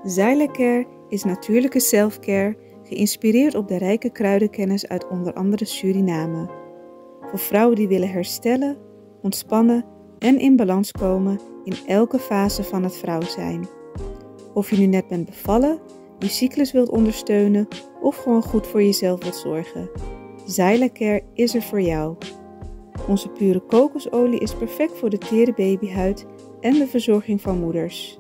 Zyla-Care is natuurlijke selfcare, geïnspireerd op de rijke kruidenkennis uit onder andere Suriname. Voor vrouwen die willen herstellen, ontspannen en in balans komen in elke fase van het vrouw zijn. Of je nu net bent bevallen, je cyclus wilt ondersteunen of gewoon goed voor jezelf wilt zorgen. Zyla-Care is er voor jou. Onze pure kokosolie is perfect voor de tere babyhuid en de verzorging van moeders.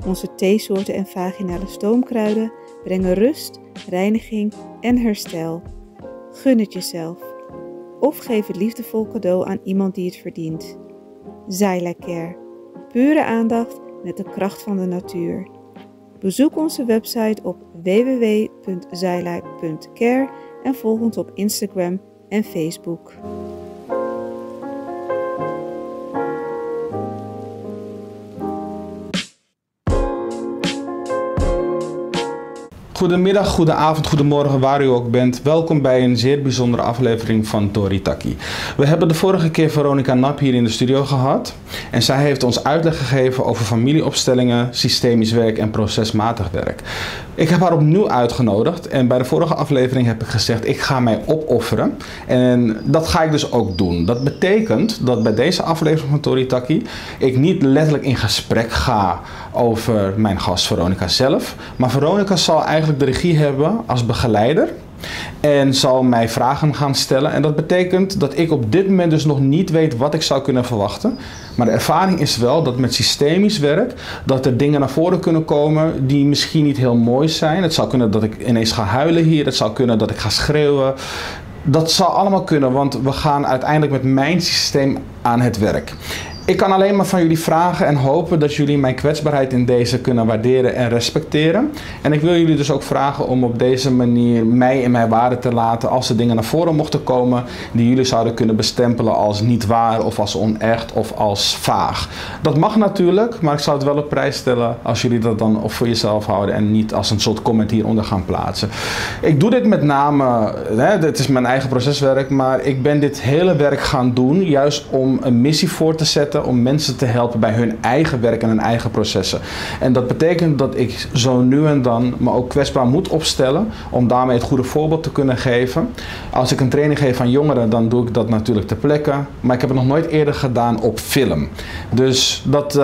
Onze theesoorten en vaginale stoomkruiden brengen rust, reiniging en herstel. Gun het jezelf. Of geef het liefdevol cadeau aan iemand die het verdient. Zyla-Care. Pure aandacht met de kracht van de natuur. Bezoek onze website op www.zyla.care en volg ons op Instagram en Facebook. Goedemiddag, goedenavond, goedemorgen, waar u ook bent. Welkom bij een zeer bijzondere aflevering van Tori Taki. We hebben de vorige keer Veronica Nap hier in de studio gehad. En zij heeft ons uitleg gegeven over familieopstellingen, systemisch werk en procesmatig werk. Ik heb haar opnieuw uitgenodigd en bij de vorige aflevering heb ik gezegd, ik ga mij opofferen. En dat ga ik dus ook doen. Dat betekent dat bij deze aflevering van Tori Taki ik niet letterlijk in gesprek ga over mijn gast Veronica zelf. Maar Veronica zal eigenlijk de regie hebben als begeleider en zal mij vragen gaan stellen. En dat betekent dat ik op dit moment dus nog niet weet wat ik zou kunnen verwachten. Maar de ervaring is wel dat met systemisch werk dat er dingen naar voren kunnen komen die misschien niet heel mooi zijn. Het zou kunnen dat ik ineens ga huilen hier. Het zou kunnen dat ik ga schreeuwen. Dat zal allemaal kunnen, want we gaan uiteindelijk met mijn systeem aan het werk. Ik kan alleen maar van jullie vragen en hopen dat jullie mijn kwetsbaarheid in deze kunnen waarderen en respecteren. En ik wil jullie dus ook vragen om op deze manier mij in mijn waarde te laten als er dingen naar voren mochten komen die jullie zouden kunnen bestempelen als niet waar of als onecht of als vaag. Dat mag natuurlijk, maar ik zou het wel op prijs stellen als jullie dat dan op voor jezelf houden en niet als een soort comment hieronder gaan plaatsen. Ik doe dit met name, dit is mijn eigen proceswerk, maar ik ben dit hele werk gaan doen juist om een missie voor te zetten, om mensen te helpen bij hun eigen werk en hun eigen processen. En dat betekent dat ik zo nu en dan me ook kwetsbaar moet opstellen om daarmee het goede voorbeeld te kunnen geven. Als ik een training geef aan jongeren, dan doe ik dat natuurlijk ter plekke. Maar ik heb het nog nooit eerder gedaan op film. Dus dat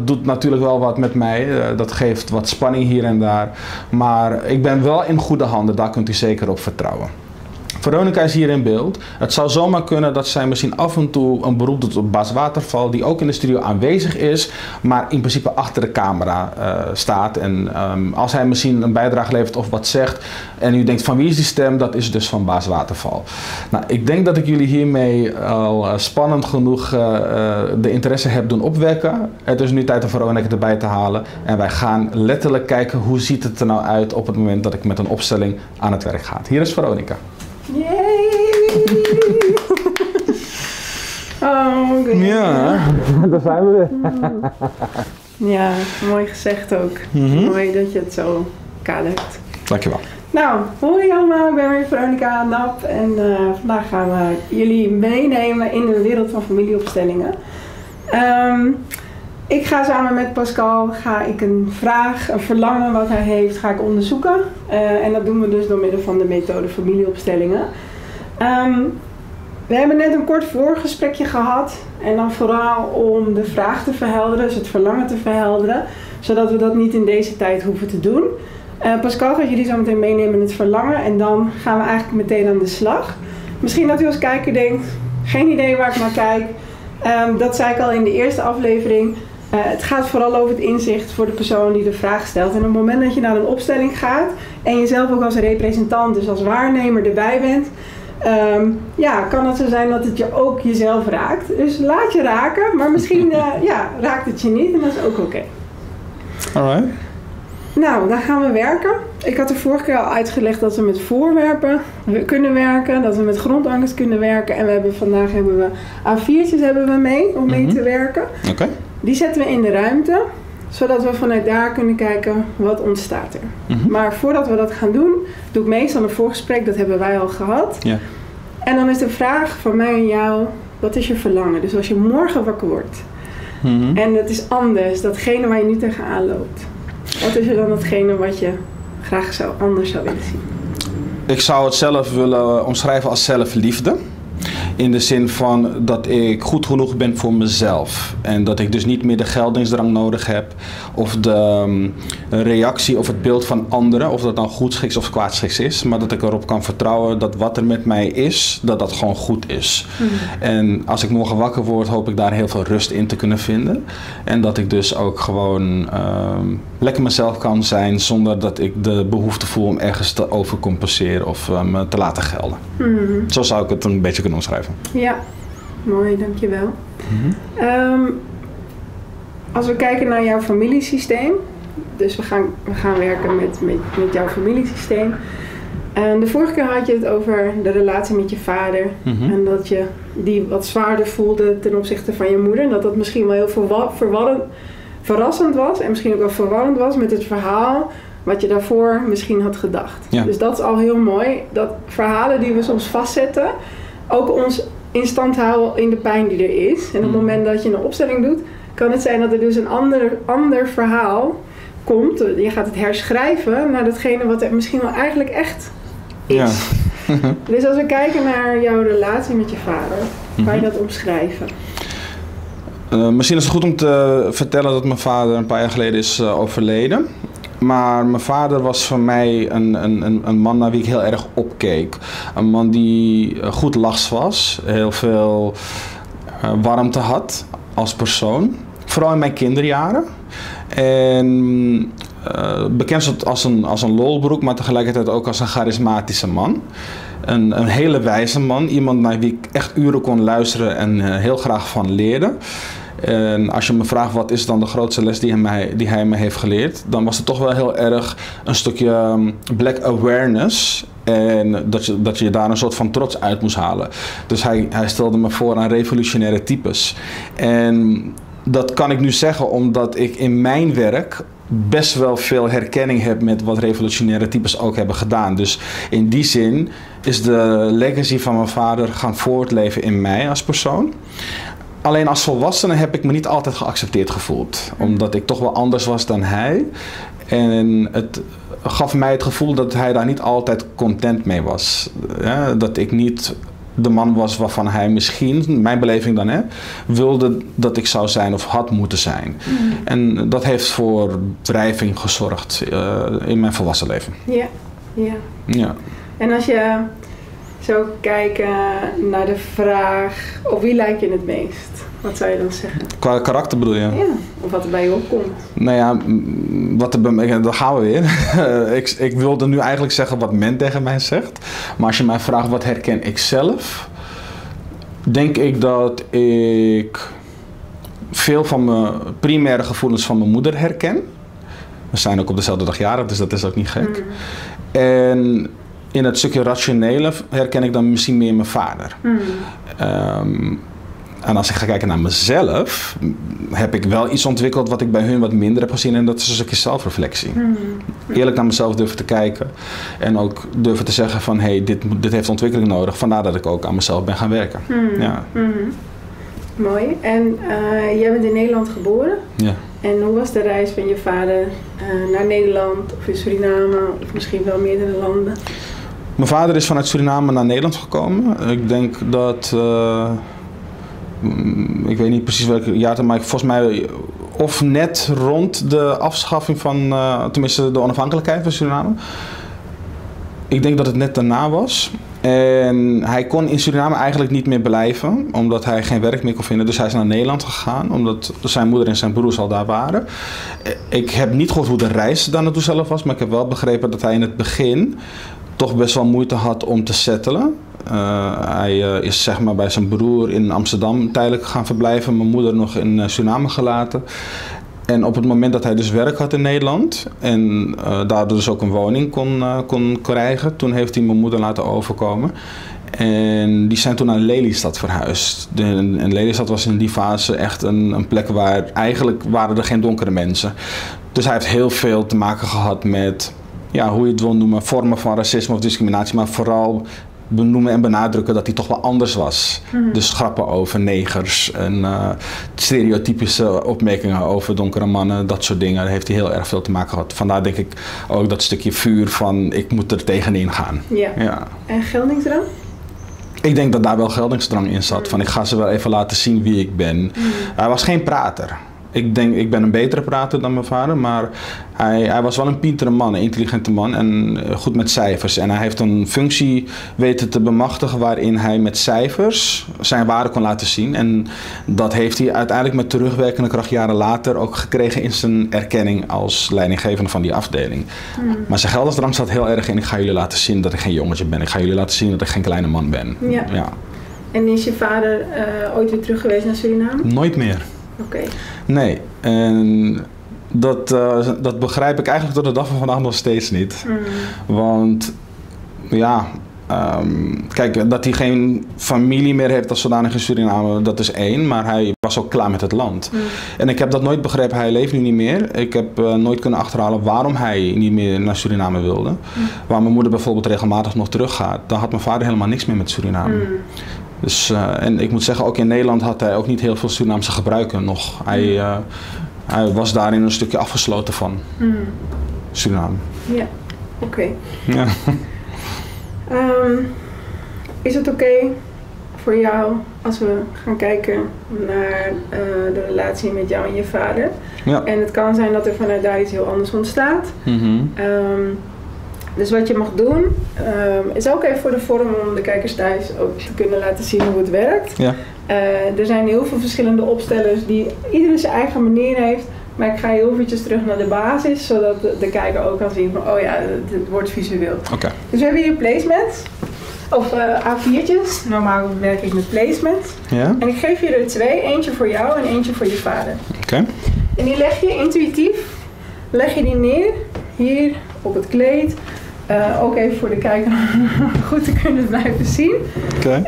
doet natuurlijk wel wat met mij. Dat geeft wat spanning hier en daar. Maar ik ben wel in goede handen, daar kunt u zeker op vertrouwen. Veronica is hier in beeld. Het zou zomaar kunnen dat zij misschien af en toe een beroep doet op Bas Waterval, die ook in de studio aanwezig is, maar in principe achter de camera staat. En als hij misschien een bijdrage levert of wat zegt en u denkt van wie is die stem, dat is dus van Bas Waterval. Nou, ik denk dat ik jullie hiermee al spannend genoeg de interesse heb doen opwekken. Het is nu tijd om Veronica erbij te halen en wij gaan letterlijk kijken hoe ziet het er nou uit op het moment dat ik met een opstelling aan het werk ga. Hier is Veronica. Yay! Oh, goed. Ja, daar zijn we weer. Ja, mooi gezegd ook. Mooi dat je het zo kadert. Dankjewel. Nou, hoi allemaal, ik ben weer Veronica Nap en vandaag gaan we jullie meenemen in de wereld van familieopstellingen. Ik ga samen met Pascal een vraag, een verlangen wat hij heeft, ga ik onderzoeken. En dat doen we dus door middel van de methode familieopstellingen. We hebben net een kort voorgesprekje gehad. En dan vooral om de vraag te verhelderen, dus het verlangen te verhelderen. Zodat we dat niet in deze tijd hoeven te doen. Pascal gaat jullie zo meteen meenemen in het verlangen. En dan gaan we eigenlijk meteen aan de slag. Misschien dat u als kijker denkt, geen idee waar ik naar kijk. Dat zei ik al in de eerste aflevering. Het gaat vooral over het inzicht voor de persoon die de vraag stelt. En op het moment dat je naar een opstelling gaat en jezelf ook als representant, dus als waarnemer erbij bent, kan het zo zijn dat het je ook jezelf raakt. Dus laat je raken, maar misschien raakt het je niet en dat is ook oké. Alright. Nou, dan gaan we werken. Ik had de vorige keer al uitgelegd dat we met voorwerpen kunnen werken, dat we met grondankers kunnen werken. En vandaag hebben we A4'tjes mee om mee te werken. Oké. Die zetten we in de ruimte, zodat we vanuit daar kunnen kijken wat ontstaat er. Maar voordat we dat gaan doen, doe ik meestal een voorgesprek, dat hebben wij al gehad. Yeah. En dan is de vraag van mij en jou, wat is je verlangen? Dus als je morgen wakker wordt en het is anders, datgene waar je nu tegenaan loopt. Wat is er dan datgene wat je graag anders zou willen zien? Ik zou het zelf willen omschrijven als zelfliefde. In de zin van dat ik goed genoeg ben voor mezelf. En dat ik dus niet meer de geldingsdrang nodig heb. Of de reactie of het beeld van anderen. Of dat dan goedschiks of kwaadschiks is. Maar dat ik erop kan vertrouwen dat wat er met mij is, dat dat gewoon goed is. En als ik morgen wakker word, hoop ik daar heel veel rust in te kunnen vinden. En dat ik dus ook gewoon lekker mezelf kan zijn. Zonder dat ik de behoefte voel om ergens te overcompenseren of me te laten gelden. Zo zou ik het een beetje kunnen omschrijven. Ja, mooi, dankjewel. Als we kijken naar jouw familiesysteem, dus we gaan werken met jouw familiesysteem. De vorige keer had je het over de relatie met je vader en dat je die wat zwaarder voelde ten opzichte van je moeder. En dat misschien wel heel verrassend was en misschien ook wel verwarrend was met het verhaal wat je daarvoor misschien had gedacht. Ja. Dus dat is al heel mooi, dat verhalen die we soms vastzetten ook ons in stand houden in de pijn die er is. En op het moment dat je een opstelling doet, kan het zijn dat er dus een ander verhaal komt. Je gaat het herschrijven naar datgene wat er misschien wel eigenlijk echt is. Ja. Dus als we kijken naar jouw relatie met je vader, kan je dat omschrijven? Misschien is het goed om te vertellen dat mijn vader een paar jaar geleden is overleden. Maar mijn vader was voor mij een man naar wie ik heel erg opkeek. Een man die goed lachs was, heel veel warmte had als persoon. Vooral in mijn kinderjaren. En bekend als een lolbroek, maar tegelijkertijd ook als een charismatische man. Een hele wijze man. Iemand naar wie ik echt uren kon luisteren en heel graag van leerde. En als je me vraagt wat is dan de grootste les die hij me heeft geleerd, dan was het toch wel heel erg een stukje black awareness. En dat je daar een soort van trots uit moest halen. Dus hij stelde me voor aan revolutionaire types. En dat kan ik nu zeggen omdat ik in mijn werk best wel veel herkenning heb met wat revolutionaire types ook hebben gedaan. Dus in die zin is de legacy van mijn vader gaan voortleven in mij als persoon. Alleen als volwassene heb ik me niet altijd geaccepteerd gevoeld. Omdat ik toch wel anders was dan hij. En het gaf mij het gevoel dat hij daar niet altijd content mee was. Ja, dat ik niet de man was waarvan hij misschien, mijn beleving dan, wilde dat ik zou zijn of had moeten zijn. En dat heeft voor wrijving gezorgd in mijn volwassen leven. Ja. En als je zou kijken naar de vraag, op wie lijk je het meest? Wat zou je dan zeggen? Qua karakter bedoel je? Ja, of wat er bij je opkomt. Nou ja, daar gaan we weer. Ik wilde nu eigenlijk zeggen wat men tegen mij zegt. Maar als je mij vraagt wat herken ik zelf, denk ik dat ik veel van mijn primaire gevoelens van mijn moeder herken. We zijn ook op dezelfde dag jarig, dus dat is ook niet gek. En in het stukje rationele herken ik dan misschien meer mijn vader. En als ik ga kijken naar mezelf, heb ik wel iets ontwikkeld wat ik bij hun wat minder heb gezien. En dat is een stukje zelfreflectie. Eerlijk naar mezelf durven te kijken. En ook durven te zeggen van, hey, dit heeft ontwikkeling nodig. Vandaar dat ik ook aan mezelf ben gaan werken. Ja. Mooi. En jij bent in Nederland geboren. Ja. En hoe was de reis van je vader naar Nederland of in Suriname of misschien wel meerdere landen? Mijn vader is vanuit Suriname naar Nederland gekomen. Ik denk dat, ik weet niet precies welk jaar, maar volgens mij of net rond de afschaffing van, tenminste de onafhankelijkheid van Suriname. Ik denk dat het net daarna was. En hij kon in Suriname eigenlijk niet meer blijven, omdat hij geen werk meer kon vinden. Dus hij is naar Nederland gegaan, omdat zijn moeder en zijn broers al daar waren. Ik heb niet gehoord hoe de reis daar naartoe zelf was, maar ik heb wel begrepen dat hij in het begin toch best wel moeite had om te settelen. Hij is zeg maar bij zijn broer in Amsterdam tijdelijk gaan verblijven. Mijn moeder nog in Suriname gelaten. En op het moment dat hij dus werk had in Nederland en daardoor dus ook een woning kon krijgen, toen heeft hij mijn moeder laten overkomen. En die zijn toen naar Lelystad verhuisd. En Lelystad was in die fase echt een plek waar eigenlijk waren er geen donkere mensen. Dus hij heeft heel veel te maken gehad met, ja, hoe je het wil noemen, vormen van racisme of discriminatie, maar vooral benoemen en benadrukken dat hij toch wel anders was. Dus grappen over negers en stereotypische opmerkingen over donkere mannen, dat soort dingen, daar heeft hij heel erg veel te maken gehad. Vandaar denk ik ook dat stukje vuur van ik moet er tegenin gaan. Ja. En geldingsdrang? Ik denk dat daar wel geldingsdrang in zat. Van ik ga ze wel even laten zien wie ik ben. Hij was geen prater. Ik denk, ik ben een betere prater dan mijn vader, maar hij was wel een pintere man, een intelligente man en goed met cijfers. En hij heeft een functie weten te bemachtigen waarin hij met cijfers zijn waarde kon laten zien. En dat heeft hij uiteindelijk met terugwerkende kracht jaren later ook gekregen in zijn erkenning als leidinggevende van die afdeling. Maar zijn geldingsdrang zat heel erg in, ik ga jullie laten zien dat ik geen jongetje ben. Ik ga jullie laten zien dat ik geen kleine man ben. Ja. En is je vader ooit weer terug geweest naar Suriname? Nooit meer. Oké. Nee, en dat begrijp ik eigenlijk tot de dag van vandaag nog steeds niet. Want ja, kijk, dat hij geen familie meer heeft als zodanig in Suriname, dat is één. Maar hij was ook klaar met het land. En ik heb dat nooit begrepen, hij leeft nu niet meer. Ik heb nooit kunnen achterhalen waarom hij niet meer naar Suriname wilde. Waar mijn moeder bijvoorbeeld regelmatig nog teruggaat, dan had mijn vader helemaal niks meer met Suriname. Dus, en ik moet zeggen, ook in Nederland had hij ook niet heel veel Surinaamse gebruiken nog. Hij was daarin een stukje afgesloten van Suriname. Ja, oké. Ja. Is het oké voor jou als we gaan kijken naar de relatie met jou en je vader? Ja. En het kan zijn dat er vanuit daar iets heel anders ontstaat. Dus wat je mag doen, is ook even voor de vorm om de kijkers thuis ook te kunnen laten zien hoe het werkt. Ja. Er zijn heel veel verschillende opstellers die iedereen zijn eigen manier heeft. Maar ik ga heel eventjes terug naar de basis, zodat de kijker ook kan zien van, oh ja, het wordt visueel. Okay. Dus we hebben hier placements, of A4'tjes. Normaal werk ik met placements. Ja. En ik geef je er 2, eentje voor jou en eentje voor je vader. Oké. En die leg je intuïtief, leg je die neer, hier op het kleed. Ook even voor de kijker om goed te kunnen blijven zien. Okay.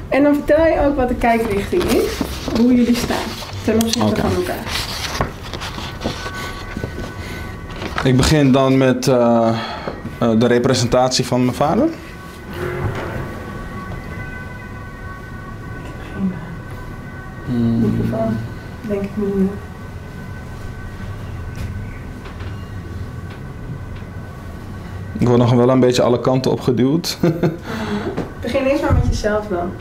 En dan vertel je ook wat de kijkrichting is, hoe jullie staan ten opzichte van elkaar. Ik begin dan met de representatie van mijn vader. Microfoon, denk ik niet. Ik word nog wel een beetje alle kanten opgeduwd. Begin eens maar met jezelf dan.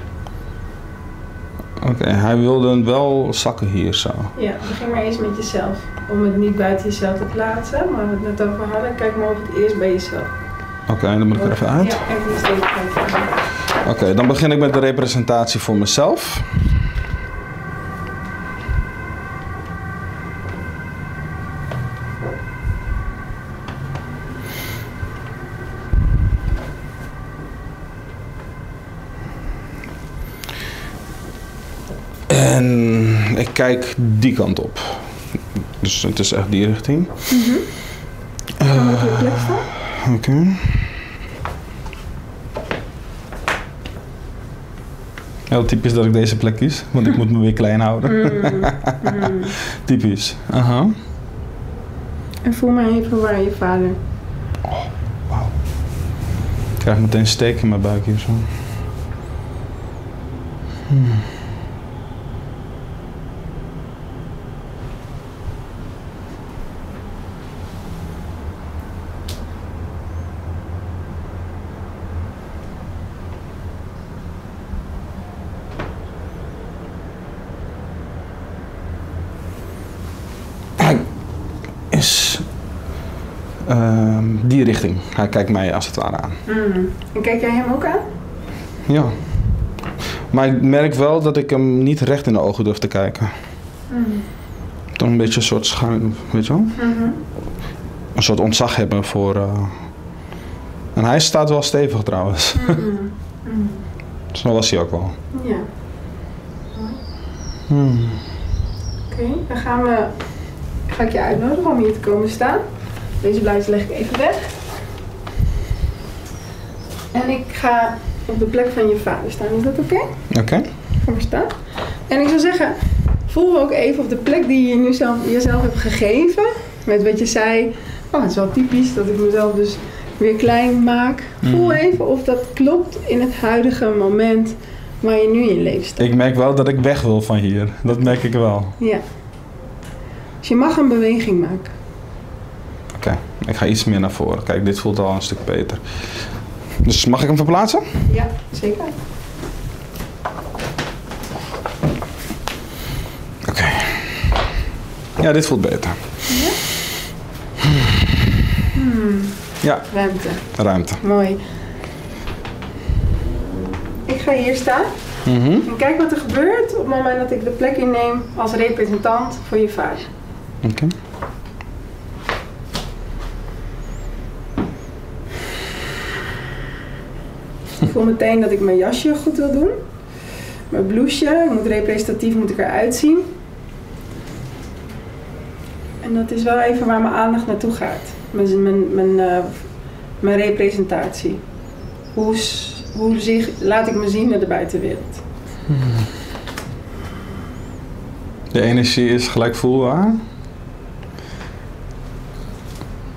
Oké, hij wilde wel zakken hier zo. Ja, begin maar eens met jezelf. Om het niet buiten jezelf te plaatsen, maar we het net over hadden. Kijk maar of het eerst bij jezelf. Oké, dan moet ik er even uit. Ja, even steeds kijken. Oké, dan begin ik met de representatie voor mezelf. En ik kijk die kant op. Dus het is echt die richting. Gaan we op je plek staan? Oké. Heel typisch dat ik deze plek kies, want ik moet me weer klein houden. Typisch. En voel maar even waar je vader. Oh, wauw. Ik krijg meteen steek in mijn buik hier zo. Die richting. Hij kijkt mij als het ware aan. En kijk jij hem ook aan? Ja. Maar ik merk wel dat ik hem niet recht in de ogen durf te kijken. Toch een beetje een soort schuin, weet je wel? Een soort ontzag hebben voor... En hij staat wel stevig trouwens. Zo was hij ook wel. Ja. Oké, dan ga ik je uitnodigen om hier te komen staan. Deze blaadjes leg ik even weg. En ik ga op de plek van je vader staan. Is dat oké? Oké. Ga maar staan. En ik zou zeggen, voel ook even op de plek die je nu jezelf hebt gegeven. Met wat je zei. Oh, het is wel typisch dat ik mezelf dus weer klein maak. Voel even of dat klopt in het huidige moment waar je nu in leeft. Ik merk wel dat ik weg wil van hier. Dat merk ik wel. Ja. Dus je mag een beweging maken. Oké, ik ga iets meer naar voren. Kijk, dit voelt al een stuk beter. Dus mag ik hem verplaatsen? Ja, zeker. Oké. Ja, dit voelt beter. Ja? Ja, ruimte. Mooi. Ik ga hier staan. En kijk wat er gebeurt op het moment dat ik de plek inneem als representant voor je vader. Oké. Ik voel meteen dat ik mijn jasje goed wil doen. Mijn blouseje, representatief moet ik eruit zien. En dat is wel even waar mijn aandacht naartoe gaat. Mijn representatie. Hoe laat ik me zien naar de buitenwereld? De energie is gelijk voelbaar.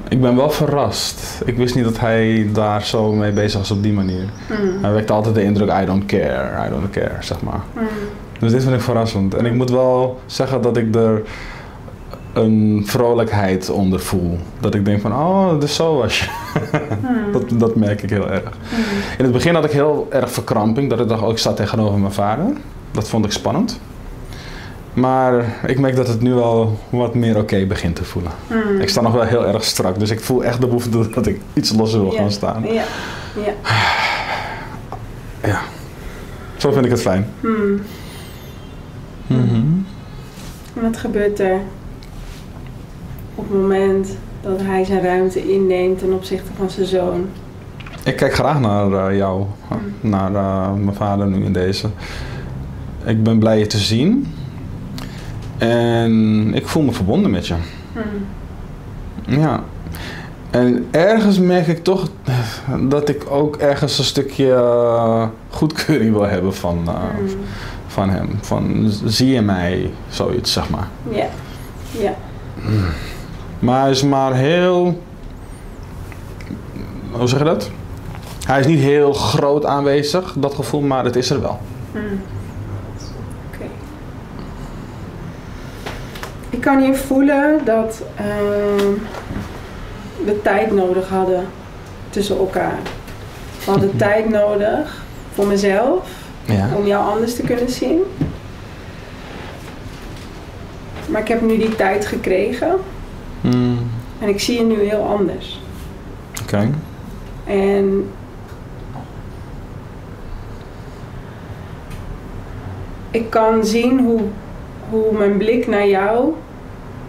Ik ben wel verrast. Ik wist niet dat hij daar zo mee bezig was op die manier. Hij wekte altijd de indruk, I don't care, zeg maar. Dus dit vind ik verrassend. En ik moet wel zeggen dat ik er een vrolijkheid onder voel. Dat ik denk van, oh, dus zo was je. Dat merk ik heel erg. In het begin had ik heel erg verkramping. Dat ik dacht, oh, ik sta tegenover mijn vader. Dat vond ik spannend. Maar ik merk dat het nu al wat meer oké begint te voelen. Ik sta nog wel heel erg strak. Dus ik voel echt de behoefte dat ik iets losser wil gaan staan. Ja. Zo vind ik het fijn. Wat gebeurt er op het moment dat hij zijn ruimte inneemt ten opzichte van zijn zoon? Ik kijk graag naar jou, naar mijn vader nu in deze. Ik ben blij je te zien. En ik voel me verbonden met je. Ja. En ergens merk ik toch dat ik ook ergens een stukje goedkeuring wil hebben van hem. Van, zie je mij? Zoiets, zeg maar. Ja. Maar hij is maar heel... Hoe zeg je dat? Hij is niet heel groot aanwezig, dat gevoel, maar het is er wel. Oké. Ik kan hier voelen dat we tijd nodig hadden tussen elkaar. We hadden tijd nodig voor mezelf, om jou anders te kunnen zien. Maar ik heb nu die tijd gekregen. En ik zie je nu heel anders. Oké. En ik kan zien hoe mijn blik naar jou,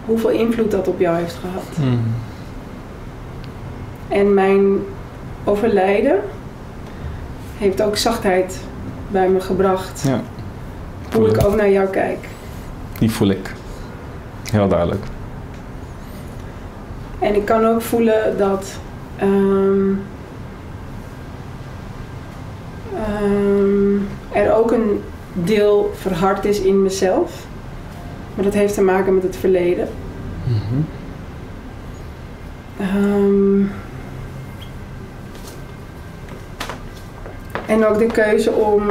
hoeveel invloed dat op jou heeft gehad. En mijn overlijden heeft ook zachtheid bij me gebracht. Ja. Hoe ik ook naar jou kijk. Die voel ik. Heel duidelijk. En ik kan ook voelen dat er ook een deel verhard is in mezelf. Maar dat heeft te maken met het verleden. En ook de keuze om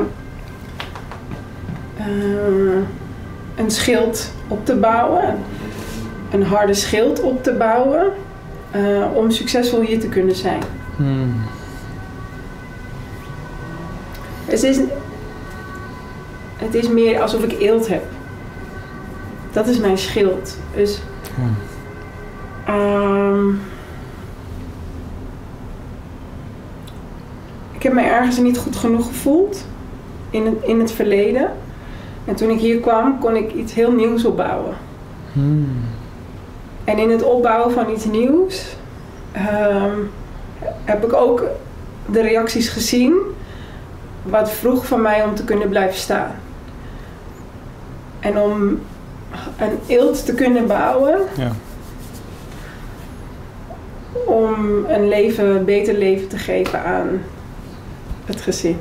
een schild op te bouwen. Een harde schild op te bouwen. Om succesvol hier te kunnen zijn. Het is meer alsof ik eelt heb. Dat is mijn schild. Dus ik heb me ergens niet goed genoeg gevoeld in het verleden. En toen ik hier kwam, kon ik iets heel nieuws opbouwen. En in het opbouwen van iets nieuws heb ik ook de reacties gezien wat vroeg van mij om te kunnen blijven staan. En om een eelt te kunnen bouwen, om een beter leven te geven aan het gezin.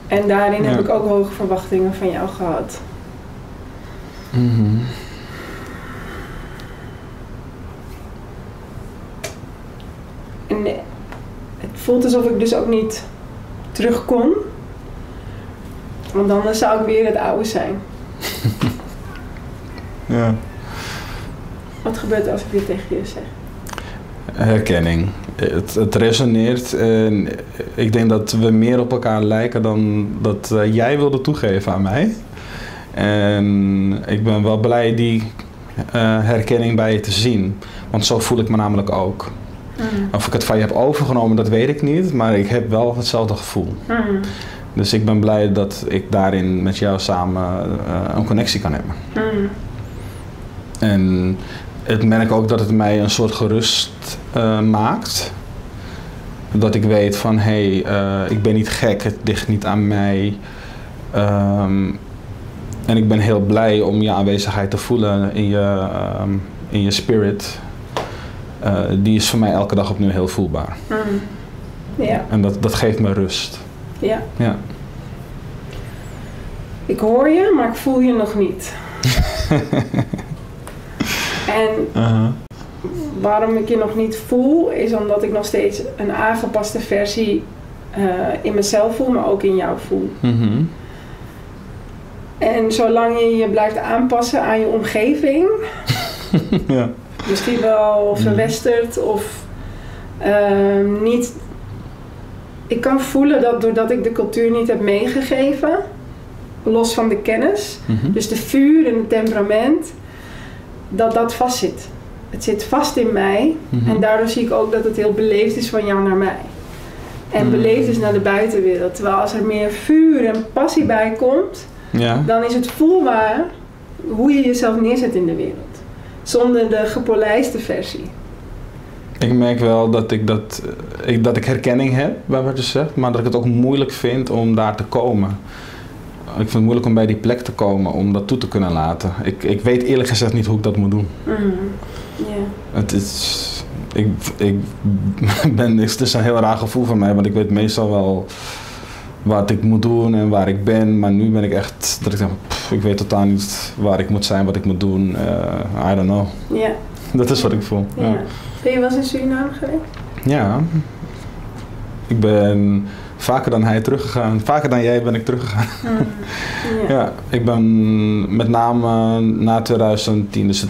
En daarin heb ik ook hoge verwachtingen van jou gehad. En het voelt alsof ik dus ook niet terug kon. Want dan zou ik weer het oude zijn. Ja. Wat gebeurt er als ik dit tegen je zeg? Herkenning. Het resoneert en ik denk dat we meer op elkaar lijken dan dat jij wilde toegeven aan mij. En ik ben wel blij die herkenning bij je te zien. Want zo voel ik me namelijk ook. Of ik het van je heb overgenomen, dat weet ik niet. Maar ik heb wel hetzelfde gevoel. Dus ik ben blij dat ik daarin met jou samen een connectie kan hebben. En ik merk ook dat het mij een soort gerust maakt. Dat ik weet van, hé, ik ben niet gek, het ligt niet aan mij. En ik ben heel blij om je aanwezigheid te voelen in je spirit. Die is voor mij elke dag opnieuw heel voelbaar. Ja. En dat geeft me rust. Ja. Ja. Ik hoor je, maar ik voel je nog niet. En waarom ik je nog niet voel, is omdat ik nog steeds een aangepaste versie in mezelf voel, maar ook in jou voel. En zolang je je blijft aanpassen aan je omgeving, Ja. misschien wel verwesterd of niet. Ik kan voelen dat doordat ik de cultuur niet heb meegegeven, los van de kennis, dus de vuur en het temperament, dat vast zit. Het zit vast in mij en daardoor zie ik ook dat het heel beleefd is van jou naar mij. En beleefd is naar de buitenwereld. Terwijl als er meer vuur en passie bij komt, dan is het voelbaar hoe je jezelf neerzet in de wereld. Zonder de gepolijste versie. Ik merk wel dat ik herkenning heb bij wat je zegt, maar dat ik het ook moeilijk vind om daar te komen. Ik vind het moeilijk om bij die plek te komen, om dat toe te kunnen laten. Ik weet eerlijk gezegd niet hoe ik dat moet doen. Het is, het is een heel raar gevoel voor mij, want ik weet meestal wel wat ik moet doen en waar ik ben. Maar nu ben ik echt, dat ik denk, ik weet totaal niet waar ik moet zijn, wat ik moet doen. I don't know. Ja. Dat is wat ik voel. Ja. Ben je wel eens in Suriname geweest? Ja. Ik ben vaker dan hij teruggegaan. Vaker dan jij ben ik teruggegaan. Ja, ik ben met name na 2010, dus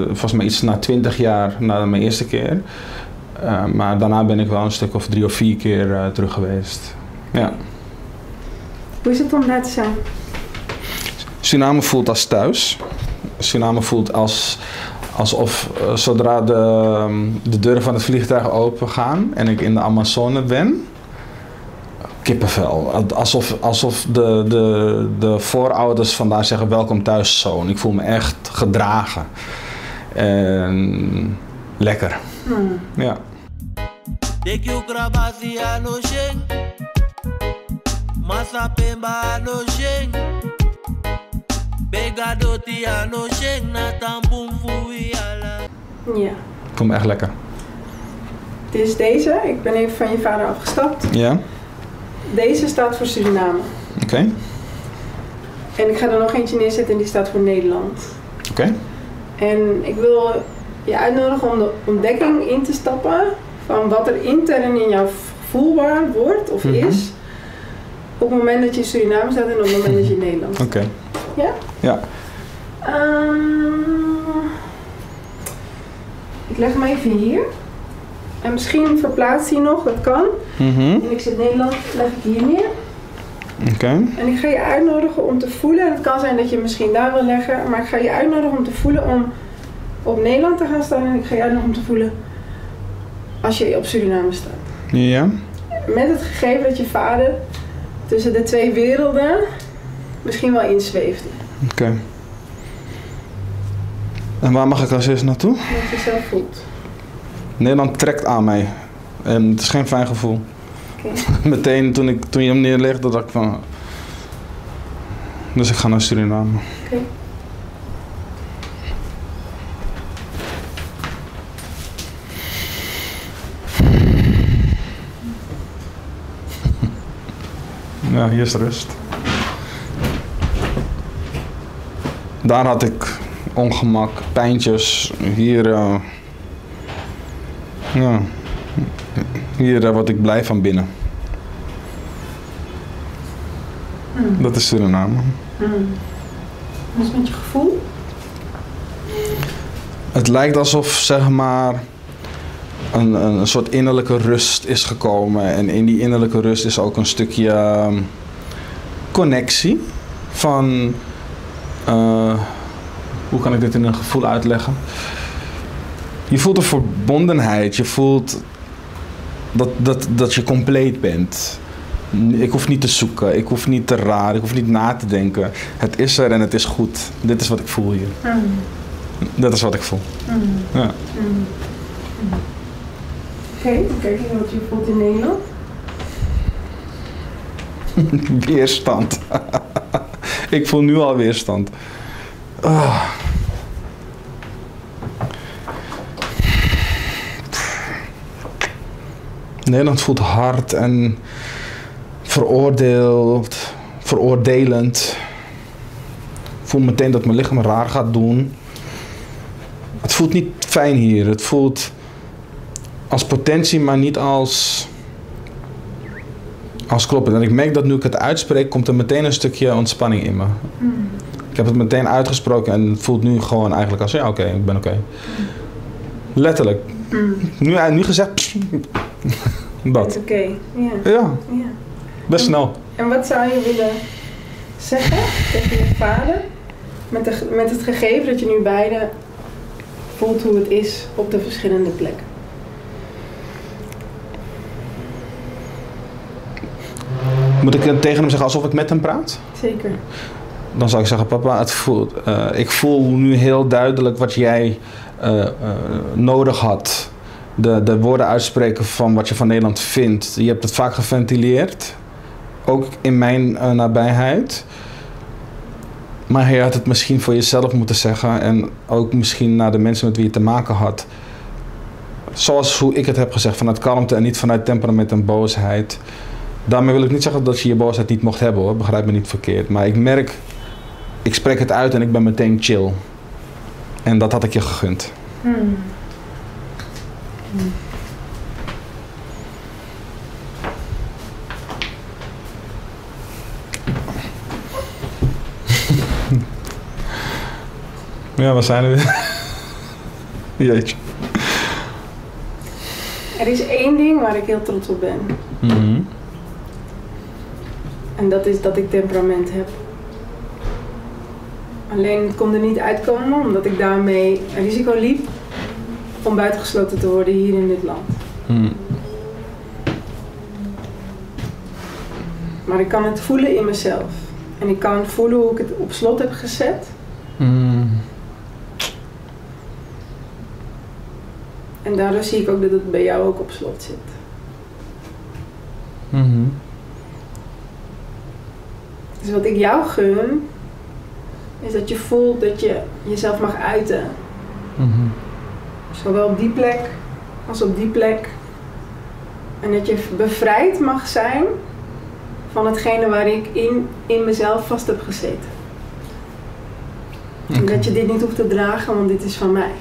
volgens mij iets na 20 jaar na mijn eerste keer. Maar daarna ben ik wel een stuk of 3 of 4 keer terug geweest. Ja. Hoe is het om daar te zijn? Suriname voelt als thuis. Suriname voelt alsof zodra de deuren van het vliegtuig open gaan en ik in de Amazone ben, kippenvel. Alsof de voorouders vandaar zeggen welkom thuis zoon. Ik voel me echt gedragen. En lekker. Ja. Ja. Ik voel me echt lekker. Dit is deze. Ik ben even van je vader afgestapt. Ja. Deze staat voor Suriname. Oké. En ik ga er nog eentje neerzetten en die staat voor Nederland. Oké. En ik wil je uitnodigen om de ontdekking in te stappen van wat er intern in jou voelbaar wordt of is op het moment dat je in Suriname staat en op het moment dat je in Nederland staat. Oké. Ja? Ja. Ik leg hem even hier. En misschien verplaatst hij nog, dat kan. En ik zet Nederland, leg ik hier neer. Oké. En ik ga je uitnodigen om te voelen, en het kan zijn dat je misschien daar wil leggen, maar ik ga je uitnodigen om te voelen om op Nederland te gaan staan en ik ga je uitnodigen om te voelen als je op Suriname staat. Ja. Met het gegeven dat je vader tussen de twee werelden misschien wel inzweefde. Oké. En waar mag ik als eerst naartoe? Wat je zelf voelt. Nederland trekt aan mij. En het is geen fijn gevoel. Okay. Meteen toen je hem neerlegde, dacht ik van... Dus ik ga naar Suriname. Okay. Ja, hier is rust. Daar had ik ongemak, pijntjes. Hier, ja. Hier word ik blij van binnen. Dat is Suriname. Wat is met je gevoel? Het lijkt alsof, zeg maar, een soort innerlijke rust is gekomen. En in die innerlijke rust is ook een stukje connectie van... hoe kan ik dit in een gevoel uitleggen? Je voelt een verbondenheid. Je voelt dat je compleet bent. Ik hoef niet te zoeken. Ik hoef niet te raar. Ik hoef niet na te denken. Het is er en het is goed. Dit is wat ik voel hier. Dat is wat ik voel. Ja. Oké, kijk eens wat je voelt in Nederland. Weerstand. Ik voel nu al weerstand. Nederland voelt hard en veroordelend. Ik voel meteen dat mijn lichaam raar gaat doen. Het voelt niet fijn hier. Het voelt als potentie, maar niet als kloppend. En ik merk dat nu ik het uitspreek, komt er meteen een stukje ontspanning in me. Ik heb het meteen uitgesproken en het voelt nu gewoon eigenlijk als, ja, oké, ik ben oké. Letterlijk. Nu gezegd. Dat. Oké. Ja. Best snel. En wat zou je willen zeggen tegen je vader met het gegeven dat je nu beide voelt hoe het is op de verschillende plekken? Moet ik tegen hem zeggen alsof ik met hem praat? Zeker. Dan zou ik zeggen, papa, ik voel nu heel duidelijk wat jij nodig had. De woorden uitspreken van wat je van Nederland vindt. Je hebt het vaak geventileerd. Ook in mijn nabijheid. Maar je had het misschien voor jezelf moeten zeggen. En ook misschien naar de mensen met wie je te maken had. Zoals hoe ik het heb gezegd. Vanuit kalmte en niet vanuit temperament en boosheid. Daarmee wil ik niet zeggen dat je je boosheid niet mocht hebben, hoor. Begrijp me niet verkeerd. Maar ik merk, ik spreek het uit en ik ben meteen chill. En dat had ik je gegund. Ja, waar zijn we weer? Jeetje. Er is één ding waar ik heel trots op ben. En dat is dat ik temperament heb. Alleen het kon er niet uitkomen omdat ik daarmee een risico liep om buitengesloten te worden hier in dit land. Maar ik kan het voelen in mezelf. En ik kan voelen hoe ik het op slot heb gezet. En daardoor zie ik ook dat het bij jou ook op slot zit. Dus wat ik jou gun, is dat je voelt dat je jezelf mag uiten. Zowel op die plek als op die plek. En dat je bevrijd mag zijn van hetgene waar ik in mezelf vast heb gezeten. En dat je dit niet hoeft te dragen, want dit is van mij.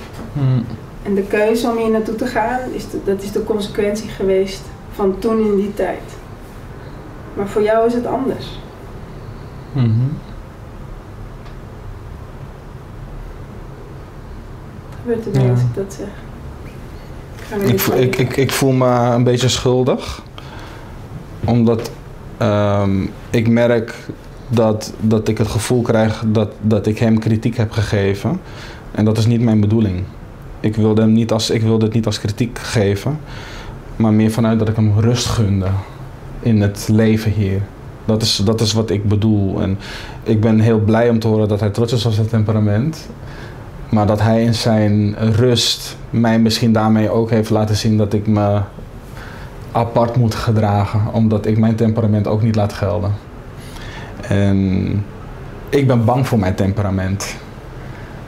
En de keuze om hier naartoe te gaan, dat is de consequentie geweest van toen in die tijd. Maar voor jou is het anders. Wat gebeurt er bij als ik dat zeg? Ik voel me een beetje schuldig. Omdat ik merk dat ik het gevoel krijg dat ik hem kritiek heb gegeven. En dat is niet mijn bedoeling. Ik wilde het niet als kritiek geven. Maar meer vanuit dat ik hem rust gunde in het leven hier. Dat is wat ik bedoel. En ik ben heel blij om te horen dat hij trots is op zijn temperament. Maar dat hij in zijn rust mij misschien daarmee ook heeft laten zien dat ik me apart moet gedragen. Omdat ik mijn temperament ook niet laat gelden. En ik ben bang voor mijn temperament.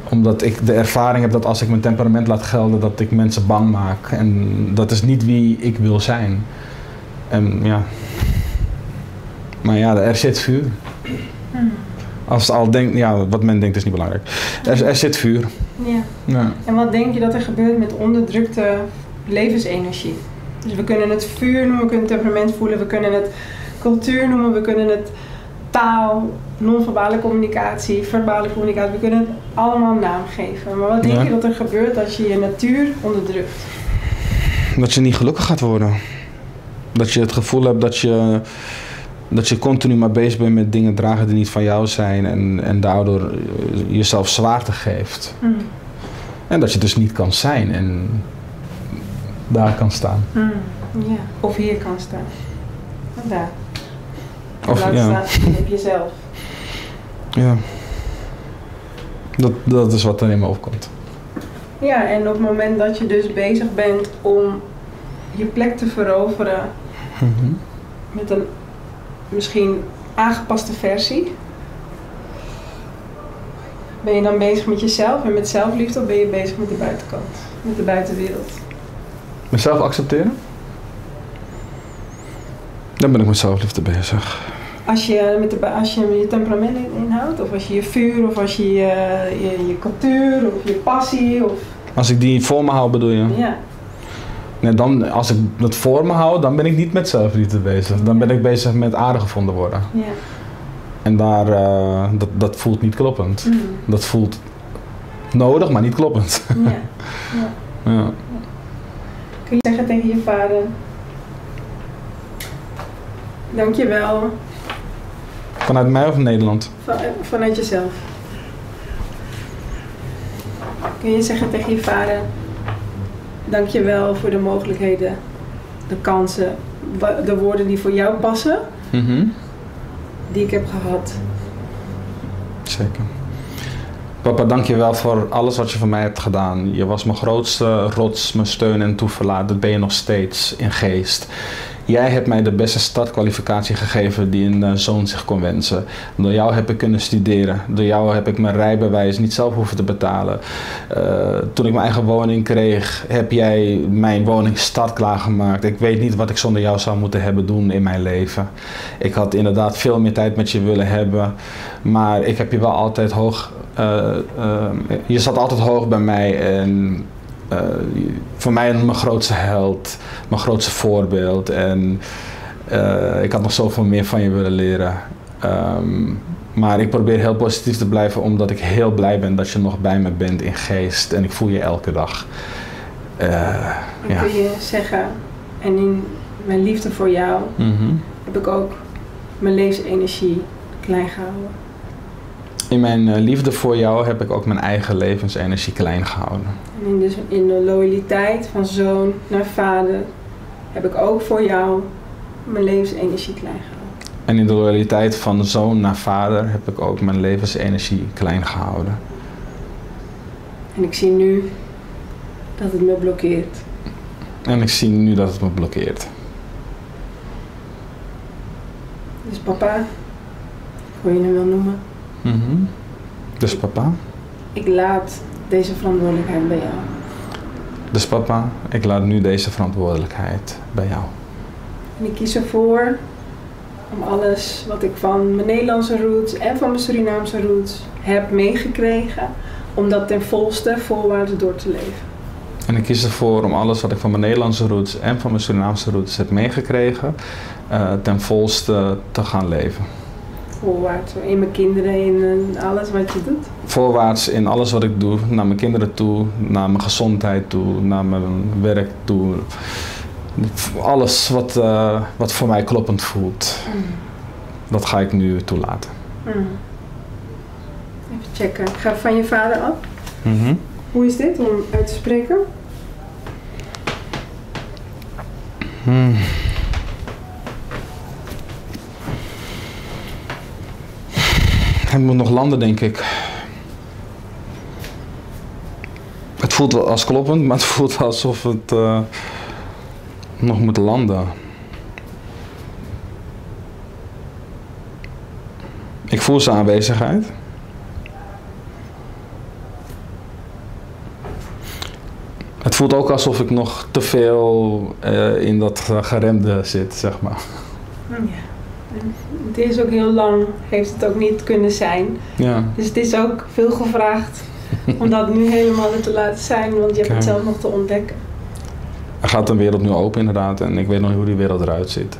Omdat ik de ervaring heb dat als ik mijn temperament laat gelden, dat ik mensen bang maak. En dat is niet wie ik wil zijn. En ja. Maar ja, er zit vuur. Als het al denkt, ja, wat men denkt is niet belangrijk. Er zit vuur. Ja. En wat denk je dat er gebeurt met onderdrukte levensenergie? Dus we kunnen het vuur noemen, we kunnen het temperament voelen, we kunnen het cultuur noemen, we kunnen het taal, non-verbale communicatie, verbale communicatie, we kunnen het allemaal een naam geven. Maar wat denk je dat er gebeurt als je je natuur onderdrukt? Dat je niet gelukkig gaat worden. Dat je het gevoel hebt dat je continu maar bezig bent met dingen dragen die niet van jou zijn en daardoor jezelf zwaarte geeft. En dat je dus niet kan zijn en daar kan staan. Ja, of hier kan staan. En daar. Of staan op jezelf. Ja. Dat is wat er in me opkomt. Ja, en op het moment dat je dus bezig bent om je plek te veroveren met een misschien aangepaste versie, ben je dan bezig met jezelf en met zelfliefde of ben je bezig met de buitenkant, met de buitenwereld? Mezelf accepteren? Dan ben ik met zelfliefde bezig. Als je je temperament inhoudt, of als je je vuur, of als je je cultuur, of je passie, of... Als ik die voor me hou, bedoel je? Ja. Nee, dan, als ik dat voor me hou, dan ben ik niet met zelfliefde bezig. Dan ben ik bezig met aardig gevonden worden. Ja. En daar, dat voelt niet kloppend. Dat voelt nodig, maar niet kloppend. Ja. Ja. Ja. Kun je zeggen tegen je vader: dankjewel. Vanuit mij of Nederland? Vanuit jezelf. Kun je zeggen tegen je vader: dankjewel voor de mogelijkheden, de kansen, de woorden die voor jou passen, die ik heb gehad. Zeker. Papa, dankjewel voor alles wat je voor mij hebt gedaan. Je was mijn grootste rots, mijn steun en toeverlaat. Dat ben je nog steeds in geest. Jij hebt mij de beste startkwalificatie gegeven die een zoon zich kon wensen. Door jou heb ik kunnen studeren. Door jou heb ik mijn rijbewijs niet zelf hoeven te betalen. Toen ik mijn eigen woning kreeg, heb jij mijn woning startklaar gemaakt. Ik weet niet wat ik zonder jou zou moeten hebben doen in mijn leven. Ik had inderdaad veel meer tijd met je willen hebben. Maar ik heb je wel altijd hoog... je zat altijd hoog bij mij en... voor mij mijn grootste held, mijn grootste voorbeeld en ik had nog zoveel meer van je willen leren. Maar ik probeer heel positief te blijven omdat ik heel blij ben dat je nog bij me bent in geest en ik voel je elke dag. Dan kun je zeggen, en in mijn liefde voor jou heb ik ook mijn levensenergie klein gehouden. In mijn liefde voor jou heb ik ook mijn eigen levensenergie klein gehouden. En dus in de loyaliteit van zoon naar vader heb ik ook voor jou mijn levensenergie klein gehouden. En in de loyaliteit van zoon naar vader heb ik ook mijn levensenergie klein gehouden. En ik zie nu dat het me blokkeert. En ik zie nu dat het me blokkeert. Dus papa, hoe je hem wil noemen. Dus papa? Ik laat deze verantwoordelijkheid bij jou. Dus papa, ik laat nu deze verantwoordelijkheid bij jou. En ik kies ervoor om alles wat ik van mijn Nederlandse roots en van mijn Surinaamse roots heb meegekregen, om dat ten volste voorwaarts door te leven. En ik kies ervoor om alles wat ik van mijn Nederlandse roots en van mijn Surinaamse roots heb meegekregen, ten volste te gaan leven. Voorwaarts, in mijn kinderen, in alles wat je doet. Voorwaarts in alles wat ik doe, naar mijn kinderen toe, naar mijn gezondheid toe, naar mijn werk toe. Alles wat voor mij kloppend voelt, dat ga ik nu toelaten. Even checken. Ik ga van je vader af. Hoe is dit om uit te spreken? Hij moet nog landen, denk ik. Het voelt wel als kloppend, maar het voelt alsof het nog moet landen. Ik voel zijn aanwezigheid. Het voelt ook alsof ik nog te veel in dat geremde zit, zeg maar. Ja. Het is ook heel lang, heeft het ook niet kunnen zijn. Ja. Dus het is ook veel gevraagd om dat nu helemaal te laten zijn, want je hebt het zelf nog te ontdekken. er gaat een wereld nu open inderdaad en ik weet nog niet hoe die wereld eruit ziet.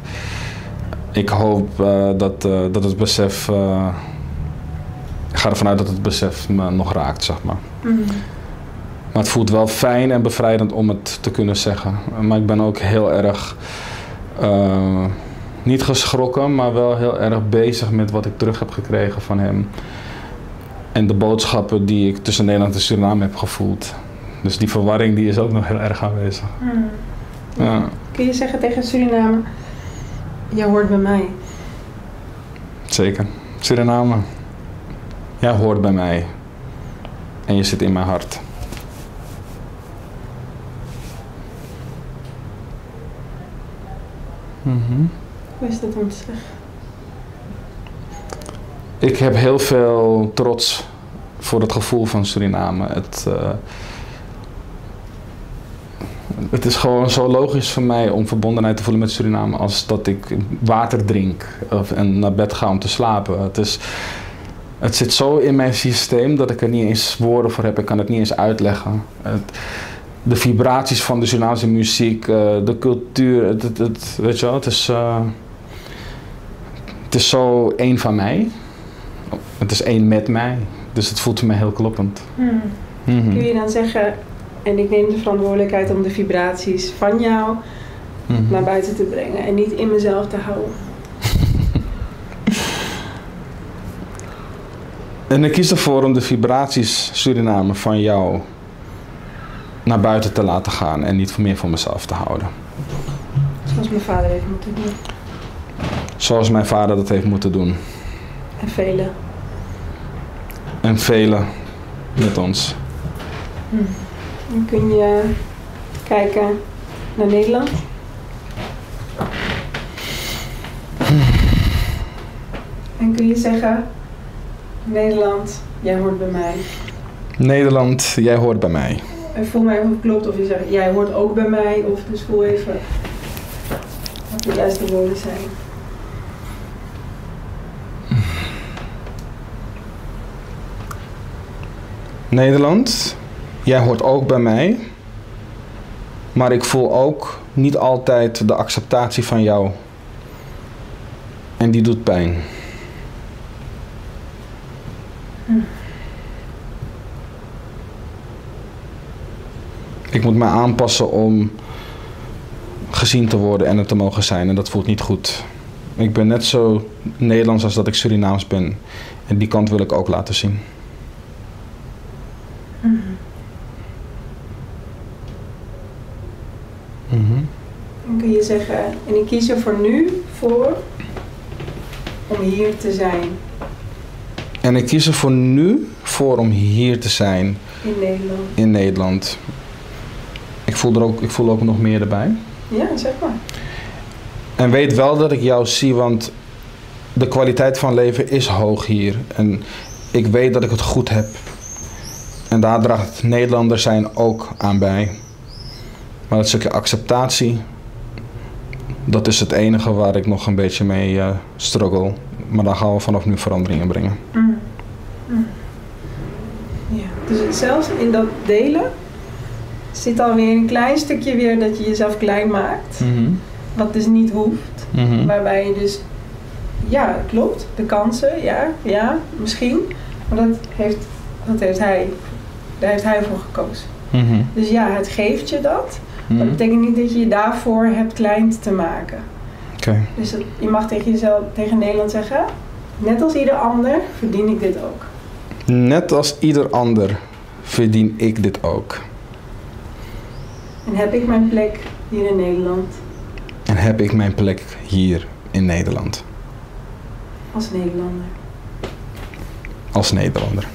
Ik hoop dat het besef, ik ga ervan uit dat het besef me nog raakt, zeg maar. Maar het voelt wel fijn en bevrijdend om het te kunnen zeggen. Maar ik ben ook heel erg, niet geschrokken, maar wel heel erg bezig met wat ik terug heb gekregen van hem. En de boodschappen die ik tussen Nederland en Suriname heb gevoeld. Dus die verwarring die is ook nog heel erg aanwezig. Ja. Kun je zeggen tegen Suriname, jij hoort bij mij? Zeker. Suriname, jij hoort bij mij. En je zit in mijn hart. Hoe is dat om te zeggen? Ik heb heel veel trots voor het gevoel van Suriname. Het is gewoon zo logisch voor mij om verbondenheid te voelen met Suriname als dat ik water drink en naar bed ga om te slapen. Het zit zo in mijn systeem dat ik er niet eens woorden voor heb. Ik kan het niet eens uitleggen. De vibraties van de Surinaamse muziek, de cultuur, weet je wel, het is zo één van mij. Het is één met mij. Dus het voelt voor mij heel kloppend. Kun je dan zeggen, en ik neem de verantwoordelijkheid om de vibraties van jou naar buiten te brengen en niet in mezelf te houden? En ik kies ervoor om de vibraties Suriname van jou naar buiten te laten gaan en niet meer voor mezelf te houden. Zoals mijn vader heeft moeten doen. Zoals mijn vader dat heeft moeten doen. En velen. En velen met ons. Dan kun je kijken naar Nederland. En kun je zeggen, Nederland, jij hoort bij mij. Nederland, jij hoort bij mij. En voel mij even of het klopt, of je zegt, jij hoort ook bij mij. Of dus voel even wat de juiste woorden zijn. Nederland, jij hoort ook bij mij. Maar ik voel ook niet altijd de acceptatie van jou. En die doet pijn. Ik moet me aanpassen om gezien te worden en er te mogen zijn. En dat voelt niet goed. Ik ben net zo Nederlands als dat ik Surinaams ben. En die kant wil ik ook laten zien. Dan kun je zeggen, en ik kies er voor nu voor om hier te zijn. En ik kies er voor nu voor om hier te zijn. In Nederland. In Nederland. Ik voel ook nog meer erbij. Ja, zeg maar. En weet wel dat ik jou zie, want de kwaliteit van leven is hoog hier. En ik weet dat ik het goed heb. En daar draagt Nederlanders zijn ook aan bij. Maar dat stukje acceptatie, dat is het enige waar ik nog een beetje mee struggle. Maar daar gaan we vanaf nu veranderingen brengen. Ja, dus zelfs in dat delen zit alweer een klein stukje weer dat je jezelf klein maakt. Wat dus niet hoeft. Waarbij je dus, ja, het klopt, de kansen, ja, misschien. Maar daar heeft hij voor gekozen. Dus ja, het geeft je dat. Maar dat betekent niet dat je je daarvoor hebt klein te maken. Okay. Dus je mag tegen jezelf, tegen Nederland zeggen, net als ieder ander verdien ik dit ook. Net als ieder ander verdien ik dit ook. En heb ik mijn plek hier in Nederland. En heb ik mijn plek hier in Nederland. Als Nederlander. Als Nederlander.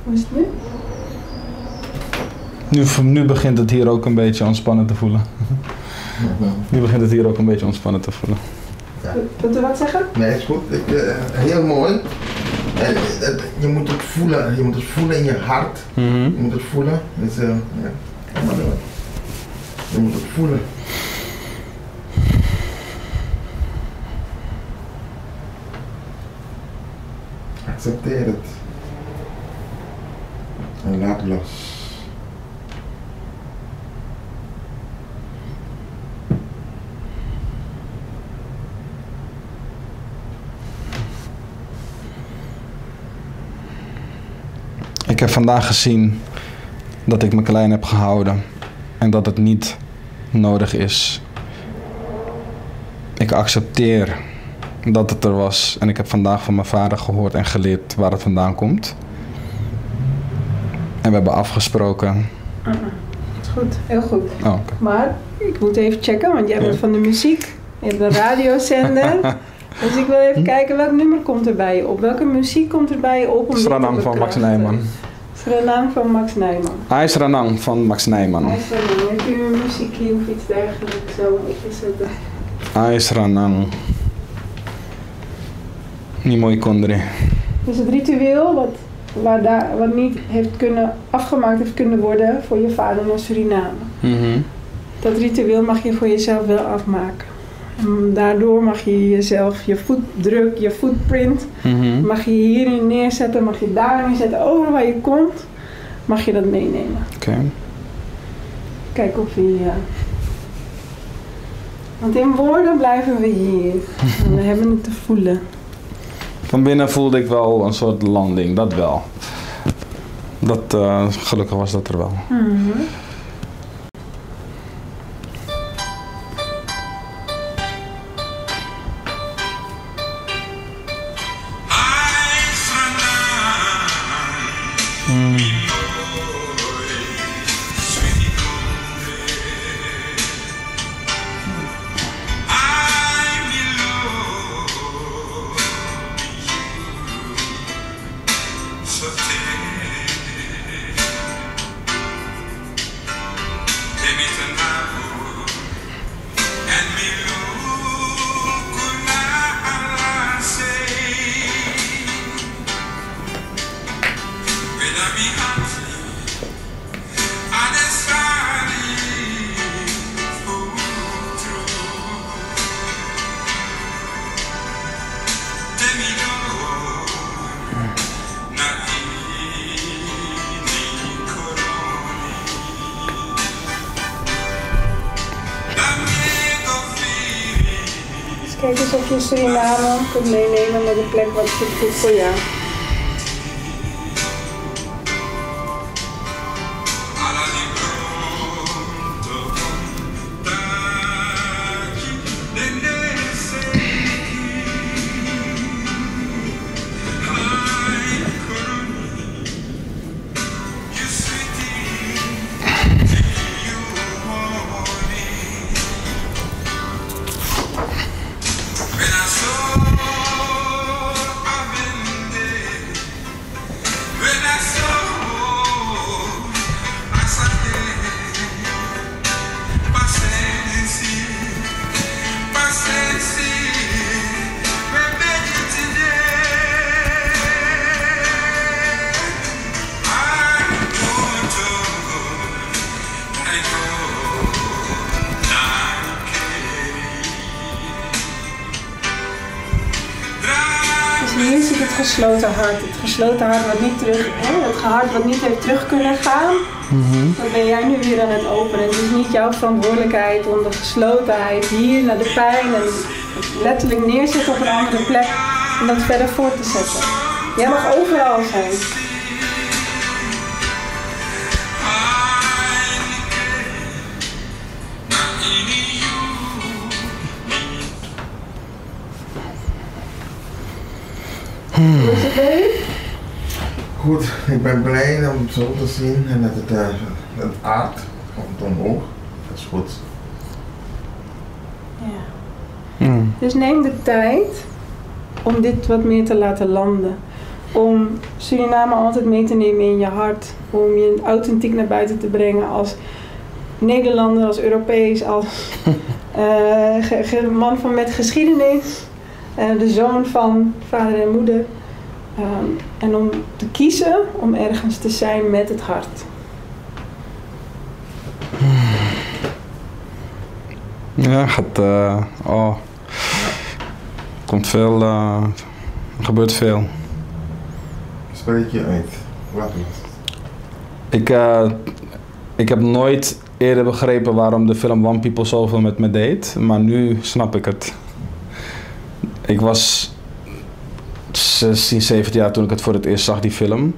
Hoe is het nu? Nu begint het hier ook een beetje ontspannen te voelen. Nu begint het hier ook een beetje ontspannen te voelen. Ja. Wilt u wat zeggen? Nee, is goed. Heel mooi. En, je moet het voelen. Je moet het voelen in je hart. Je moet het voelen. Dus, ja. Je moet het voelen. Accepteer het. En laat los. Ik heb vandaag gezien dat ik me klein heb gehouden en dat het niet nodig is. Ik accepteer dat het er was en ik heb vandaag van mijn vader gehoord en geleerd waar het vandaan komt. En we hebben afgesproken. Is goed, heel goed. Oh, okay. Maar ik moet even checken, want jij bent van de muziek. Je hebt een radiozender. Dus ik wil even kijken welk nummer komt er bij je op. Welke muziek komt er bij je op? Sranang van Max Nijman. Sranang van Max Nijman. Sranang van Max Nijman. Sranang. Heb je een muziekje of iets dergelijks zo op te zetten? Sranang. Niet mooi kondre. Dus het ritueel wat niet afgemaakt heeft kunnen worden voor je vader naar Suriname. Dat ritueel mag je voor jezelf wel afmaken. En daardoor mag je jezelf, je voetdruk, je footprint, mag je hierin neerzetten, mag je daar neerzetten, overal waar je komt, mag je dat meenemen. Oké. Kijk of je... Want in woorden blijven we hier. En we hebben het te voelen. Van binnen voelde ik wel een soort landing, dat wel. Gelukkig was dat er wel. Kijk eens of je Suriname kunt meenemen naar de plek wat goed voor jou. Hier zit het gesloten hart. Het gesloten hart wat niet het hart wat niet heeft terug kunnen gaan. Dan ben jij nu weer aan het openen. Het is niet jouw verantwoordelijkheid om de geslotenheid hier naar de pijn en letterlijk neerzetten op een andere plek om dat verder voort te zetten. Jij mag overal zijn. Hoe is het bij u? Goed, ik ben blij om het zo te zien en dat het aard komt omhoog. Dat is goed. Ja. Dus neem de tijd om dit wat meer te laten landen. Om Suriname altijd mee te nemen in je hart. Om je authentiek naar buiten te brengen als Nederlander, als Europees, als man met geschiedenis. De zoon van vader en moeder. En om te kiezen om ergens te zijn met het hart. Ja, komt veel, er gebeurt veel. Spreek je uit. Wat Ik heb nooit eerder begrepen waarom de film One People zoveel met me deed, maar nu snap ik het. Ik was 16, 17 jaar toen ik het voor het eerst zag, die film.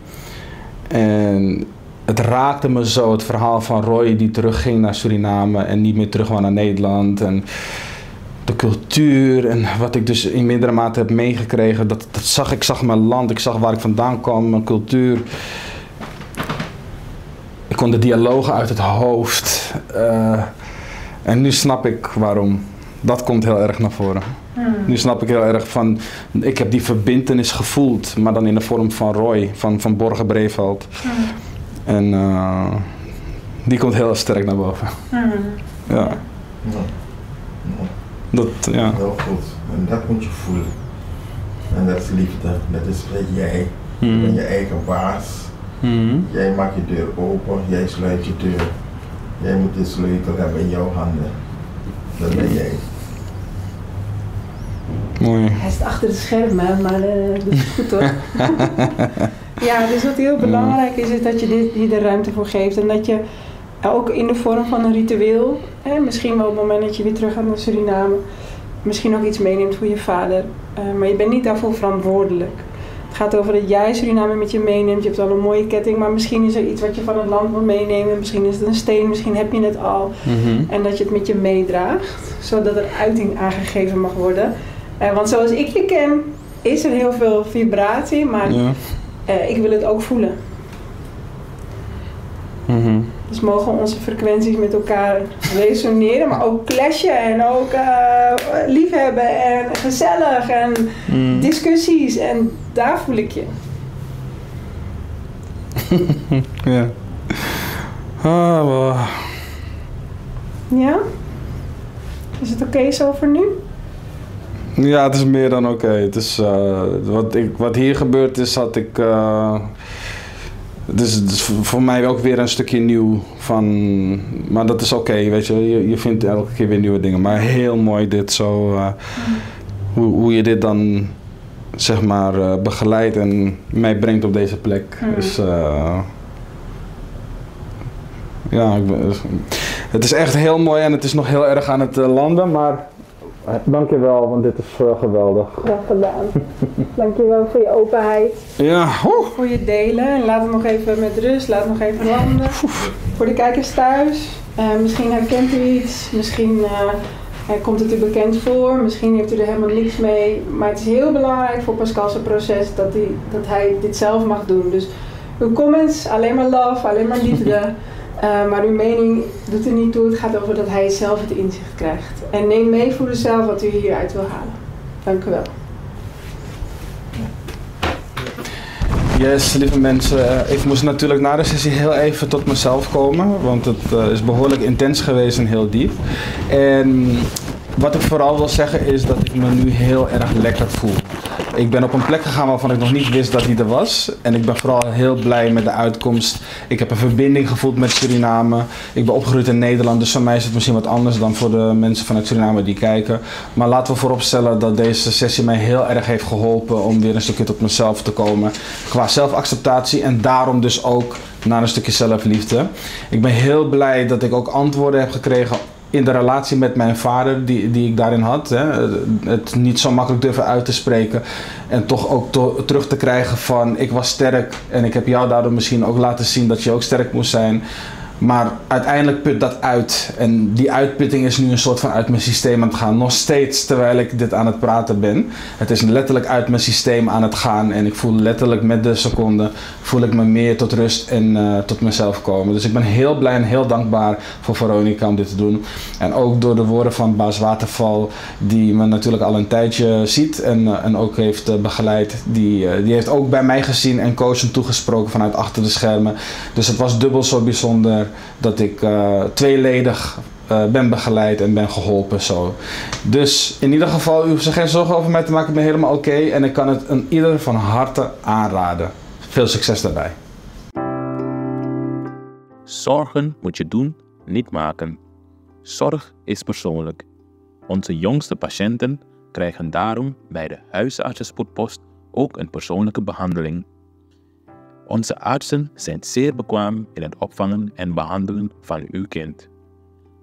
En het raakte me zo, het verhaal van Roy die terugging naar Suriname en niet meer terug kwam naar Nederland. En de cultuur en wat ik dus in mindere mate heb meegekregen, dat zag ik. Zag mijn land, ik zag waar ik vandaan kwam, mijn cultuur. Ik kon de dialogen uit het hoofd. En nu snap ik waarom. Dat komt heel erg naar voren. Nu snap ik heel erg van, ik heb die verbintenis gevoeld, maar dan in de vorm van Roy, van Borge Breveld. En die komt heel sterk naar boven. Ja. Dat, ja. Heel goed. En dat moet je voelen. En dat is liefde. Dat is jij. Je bent je eigen baas. Jij maakt je deur open, jij sluit je deur. Jij moet de sleutel hebben in jouw handen. Dat ben jij. Mooi. Hij zit achter de schermen, maar dat is goed hoor. Ja, dus wat heel belangrijk is dat je hier de ruimte voor geeft. En dat je ook in de vorm van een ritueel, misschien wel op het moment dat je weer terug gaat naar Suriname, misschien ook iets meeneemt voor je vader. Maar je bent niet daarvoor verantwoordelijk. Het gaat over dat jij Suriname met je meeneemt. Je hebt al een mooie ketting, maar misschien is er iets wat je van het land moet meenemen. Misschien is het een steen, misschien heb je het al. En dat je het met je meedraagt, zodat er uiting aangegeven mag worden. Want zoals ik je ken, is er heel veel vibratie, maar ik wil het ook voelen. Dus mogen onze frequenties met elkaar resoneren, maar ook clashen en ook liefhebben en gezellig en discussies. En daar voel ik je. Ja. Wow. Ja? Is het oké zo voor nu? Ja, het is meer dan oké. Het is wat hier gebeurd is, had ik. Het is voor mij ook weer een stukje nieuw maar dat is oké, weet je. Je vindt elke keer weer nieuwe dingen. Maar heel mooi dit zo, hoe je dit dan, zeg maar, begeleidt en mij brengt op deze plek. Dus ja, het is echt heel mooi en het is nog heel erg aan het landen, maar dankjewel, want dit is geweldig. Graag gedaan. Dankjewel voor je openheid. Ja. Voor je delen. En laat het nog even met rust, laat het nog even landen. Voor de kijkers thuis. Misschien herkent u iets. Misschien komt het u bekend voor. Misschien heeft u er helemaal niks mee. Maar het is heel belangrijk voor Pascal's proces dat hij dit zelf mag doen. Dus uw comments, alleen maar love, alleen maar liefde. Maar uw mening doet er niet toe. Het gaat over dat hij zelf het inzicht krijgt. En neem mee voor uzelf wat u hieruit wil halen. Dank u wel. Yes, lieve mensen. Ik moest natuurlijk na de sessie heel even tot mezelf komen. Want het is behoorlijk intens geweest en heel diep. En wat ik vooral wil zeggen is dat ik me nu heel erg lekker voel. Ik ben op een plek gegaan waarvan ik nog niet wist dat die er was. En ik ben vooral heel blij met de uitkomst. Ik heb een verbinding gevoeld met Suriname. Ik ben opgegroeid in Nederland, dus voor mij is het misschien wat anders dan voor de mensen vanuit Suriname die kijken. Maar laten we vooropstellen dat deze sessie mij heel erg heeft geholpen om weer een stukje tot mezelf te komen. Qua zelfacceptatie en daarom dus ook naar een stukje zelfliefde. Ik ben heel blij dat ik ook antwoorden heb gekregen in de relatie met mijn vader die ik daarin had. Hè. Het niet zo makkelijk durven uit te spreken. En toch ook terug te krijgen van ik was sterk. En ik heb jou daardoor misschien ook laten zien dat je ook sterk moest zijn. Maar uiteindelijk put dat uit. En die uitputting is nu een soort van uit mijn systeem aan het gaan. Nog steeds terwijl ik dit aan het praten ben. Het is letterlijk uit mijn systeem aan het gaan. En ik voel letterlijk met de seconde voel ik me meer tot rust en tot mezelf komen. Dus ik ben heel blij en heel dankbaar voor Veronica om dit te doen. En ook door de woorden van Baas Waterval. Die me natuurlijk al een tijdje ziet. En ook heeft begeleid. Die heeft ook bij mij gezien en coachend toegesproken vanuit achter de schermen. Dus het was dubbel zo bijzonder dat ik tweeledig ben begeleid en ben geholpen zo. Dus in ieder geval, u hoeft zich geen zorgen over mij te maken, ik ben helemaal oké en ik kan het aan ieder van harte aanraden. Veel succes daarbij. Zorgen moet je doen, niet maken. Zorg is persoonlijk. Onze jongste patiënten krijgen daarom bij de huisartsenspoedpost ook een persoonlijke behandeling. Onze artsen zijn zeer bekwaam in het opvangen en behandelen van uw kind.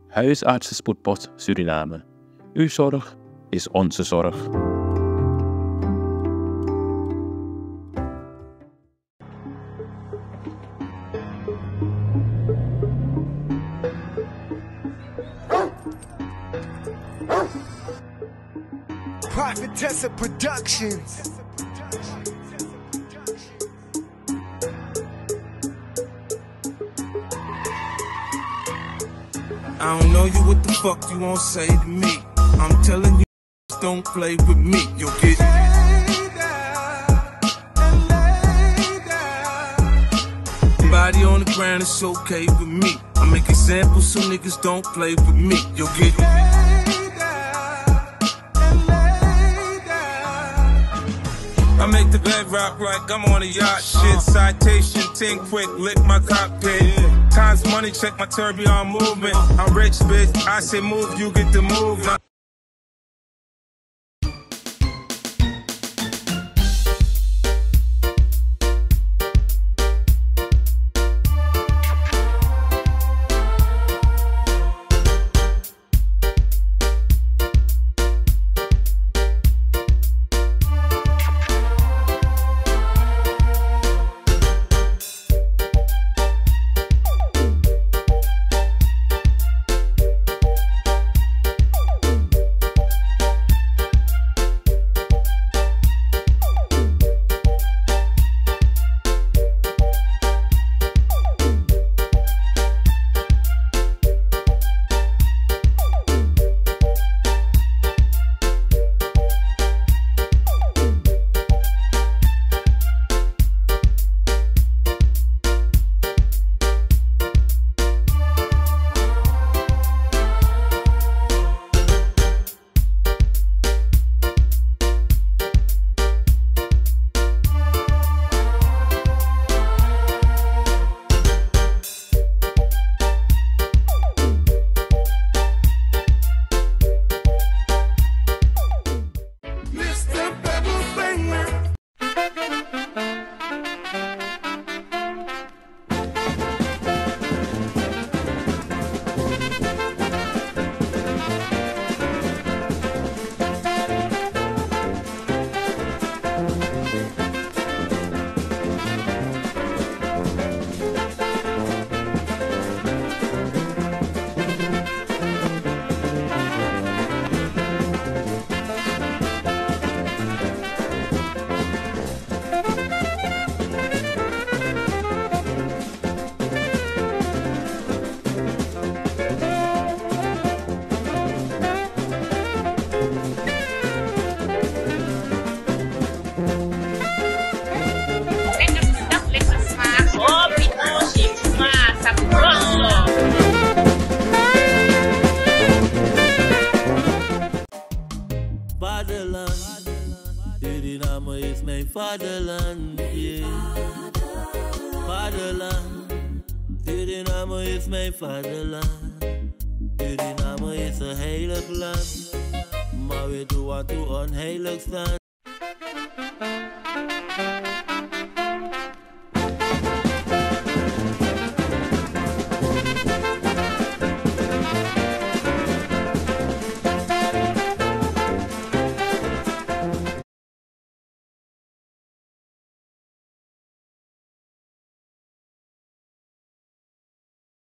Huisartsenspoedpost Suriname. Uw zorg is onze zorg. Prophetessa Productions. I don't know you, what the fuck you won't say to me. I'm telling you, don't play with me. You'll get body on the ground, it's okay with me. I make examples so niggas don't play with me. You'll get I make the bed rock like I'm on a yacht. Shit, citation, ting quick, lick my cockpit. Times money, check my tourbillon movement. I'm rich, bitch. I say move, you get the move. Suriname is mijn vaderland, yeah. Vaderland, Suriname is mijn vaderland. Suriname is een heilig land, maar we doen wat we onheilig staan.